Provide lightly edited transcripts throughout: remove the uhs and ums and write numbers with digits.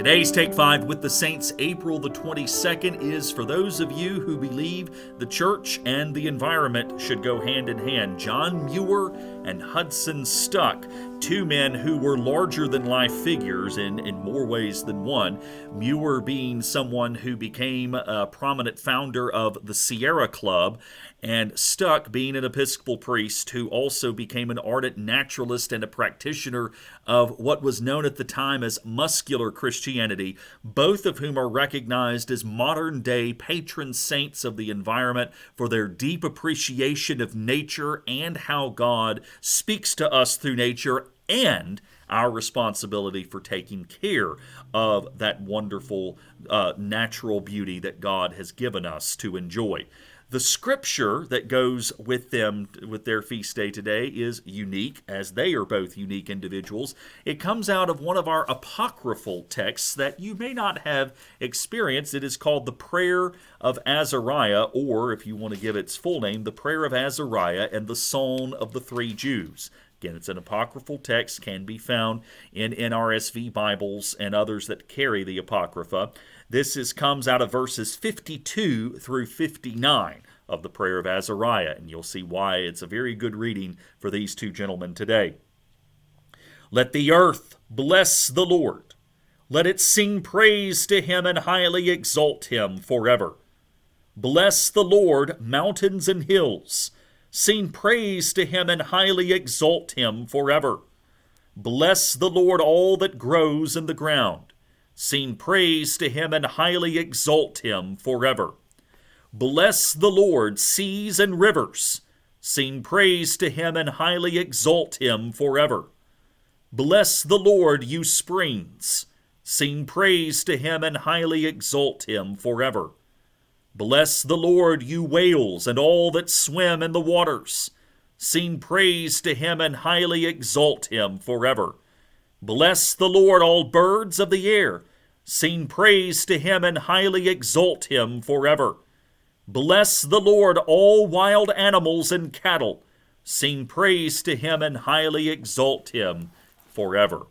Today's Take 5 with the Saints, April the 22nd, is for those of you who believe the church and the environment should go hand in hand. John Muir and Hudson Stuck, two men who were larger-than-life figures in more ways than one. Muir being someone who became a prominent founder of the Sierra Club, and Stuck being an Episcopal priest who also became an ardent naturalist and a practitioner of what was known at the time as muscular Christianity, both of whom are recognized as modern-day patron saints of the environment for their deep appreciation of nature and how God speaks to us through nature and our responsibility for taking care of that wonderful natural beauty that God has given us to enjoy. The scripture that goes with them, with their feast day today, is unique, as they are both unique individuals. It comes out of one of our apocryphal texts that you may not have experienced. It is called the Prayer of Azariah, or, if you want to give its full name, the Prayer of Azariah and the Psalm of the Three Jews. Again, it's an apocryphal text, can be found in NRSV Bibles and others that carry the Apocrypha. This comes out of verses 52 through 59 of the Prayer of Azariah, and you'll see why it's a very good reading for these two gentlemen today. Let the earth bless the Lord. Let it sing praise to him and highly exalt him forever. Bless the Lord, mountains and hills. Sing praise to him and highly exalt him forever. Bless the Lord, all that grows in the ground. Sing praise to him and highly exalt him forever. Bless the Lord, seas and rivers. Sing praise to him and highly exalt him forever. Bless the Lord, you springs. Sing praise to him and highly exalt him forever. Bless the Lord, you whales and all that swim in the waters. Sing praise to him and highly exalt him forever. Bless the Lord, all birds of the air. Sing praise to him and highly exalt him forever. Bless the Lord, all wild animals and cattle. Sing praise to him and highly exalt him forever.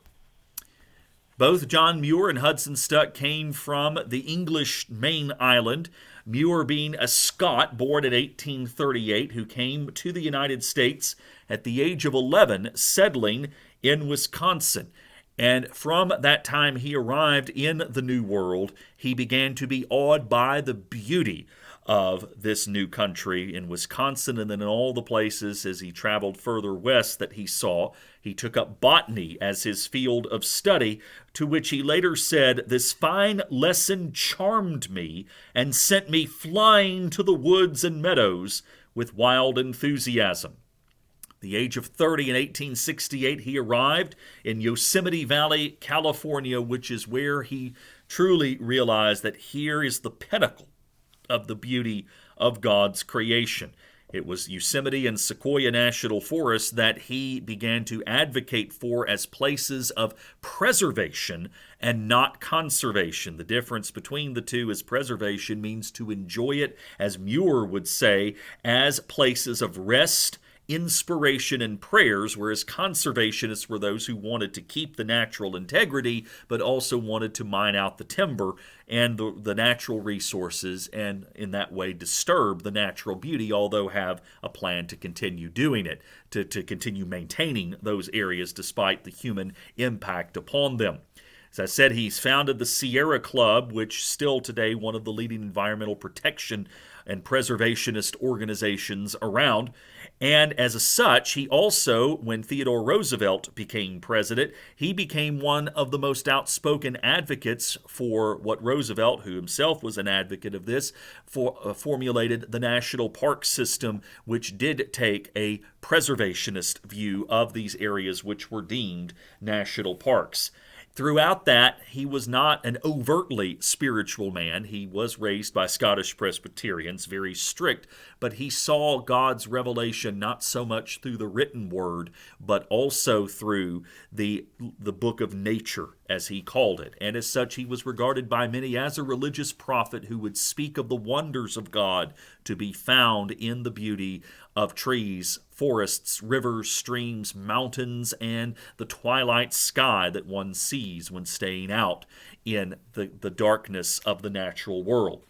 Both John Muir and Hudson Stuck came from the English main island, Muir being a Scot born in 1838 who came to the United States at the age of 11, settling in Wisconsin. And from that time he arrived in the New World, he began to be awed by the beauty of this new country in Wisconsin, and then in all the places as he traveled further west that he saw. He took up botany as his field of study, to which he later said, "This fine lesson charmed me and sent me flying to the woods and meadows with wild enthusiasm." At the age of 30 in 1868, he arrived in Yosemite Valley, California, which is where he truly realized that here is the pinnacle of the beauty of God's creation. It was Yosemite and Sequoia National Forests that he began to advocate for as places of preservation and not conservation. The difference between the two is preservation means to enjoy it, as Muir would say, as places of rest, inspiration, and prayers, whereas conservationists were those who wanted to keep the natural integrity, but also wanted to mine out the timber and the natural resources, and in that way disturb the natural beauty, although have a plan to continue doing it, to continue maintaining those areas despite the human impact upon them. As I said, he's founded the Sierra Club, which still today one of the leading environmental protection and preservationist organizations around. And as such, he also, when Theodore Roosevelt became president, he became one of the most outspoken advocates for what Roosevelt, who himself was an advocate of this, formulated the national park system, which did take a preservationist view of these areas which were deemed national parks. Throughout that, he was not an overtly spiritual man. He was raised by Scottish Presbyterians, very strict, but he saw God's revelation not so much through the written word, but also through the book of nature as he called it, and as such he was regarded by many as a religious prophet who would speak of the wonders of God to be found in the beauty of trees, forests, rivers, streams, mountains, and the twilight sky that one sees when staying out in the darkness of the natural world.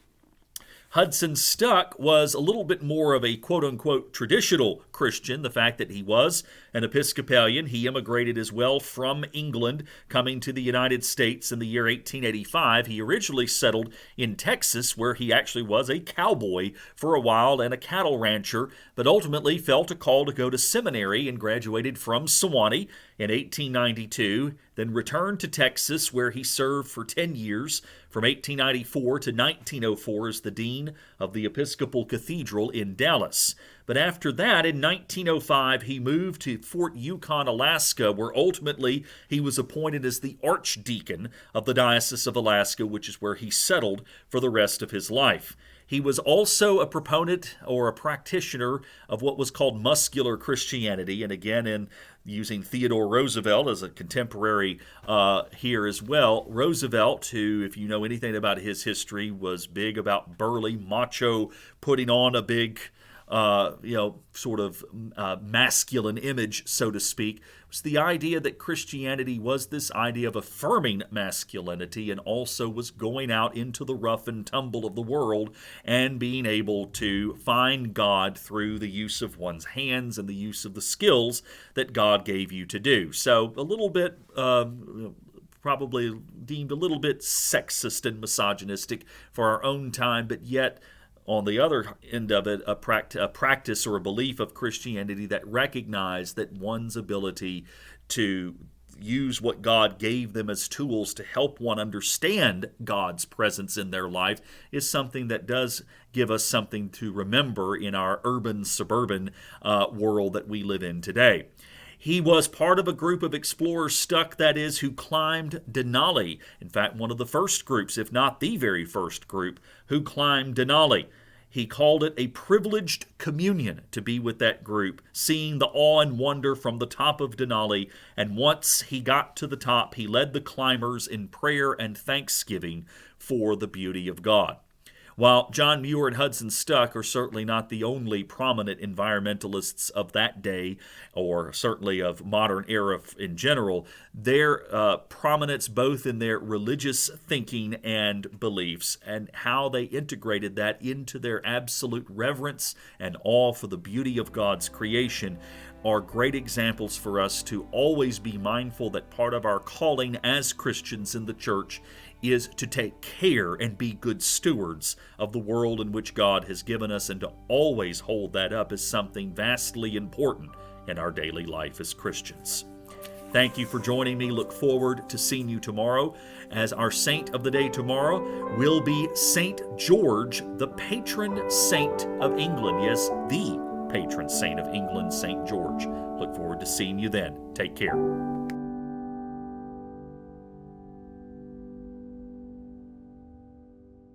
Hudson Stuck was a little bit more of a quote-unquote traditional Christian. The fact that he was an Episcopalian, he immigrated as well from England, coming to the United States in the year 1885. He originally settled in Texas, where he actually was a cowboy for a while and a cattle rancher, but ultimately felt a call to go to seminary and graduated from Sewanee in 1892, then returned to Texas, where he served for 10 years, from 1894 to 1904 as the dean of the Episcopal Cathedral in Dallas. But after that, in 1905, he moved to Fort Yukon, Alaska, where ultimately he was appointed as the archdeacon of the Diocese of Alaska, which is where he settled for the rest of his life. He was also a proponent or a practitioner of what was called muscular Christianity, and again, in using Theodore Roosevelt as a contemporary here as well. Roosevelt, who, if you know anything about his history, was big about burly, macho, putting on a big sort of masculine image, so to speak. It was the idea that Christianity was this idea of affirming masculinity and also was going out into the rough and tumble of the world and being able to find God through the use of one's hands and the use of the skills that God gave you to do. So a little bit probably deemed a little bit sexist and misogynistic for our own time, but yet on the other end of it, a practice or a belief of Christianity that recognized that one's ability to use what God gave them as tools to help one understand God's presence in their life is something that does give us something to remember in our urban, suburban world that we live in today. He was part of a group of explorers stuck, that is, who climbed Denali. In fact, one of the first groups, if not the very first group, who climbed Denali. He called it a privileged communion to be with that group, seeing the awe and wonder from the top of Denali. And once he got to the top, he led the climbers in prayer and thanksgiving for the beauty of God. While John Muir and Hudson Stuck are certainly not the only prominent environmentalists of that day, or certainly of modern era in general, their prominence both in their religious thinking and beliefs and how they integrated that into their absolute reverence and awe for the beauty of God's creation are great examples for us to always be mindful that part of our calling as Christians in the church is to take care and be good stewards of the world in which God has given us, and to always hold that up as something vastly important in our daily life as Christians. Thank you for joining me. Look forward to seeing you tomorrow, as our saint of the day tomorrow will be St. George, the patron saint of England. Yes, the patron saint of England, St. George. Look forward to seeing you then. Take care.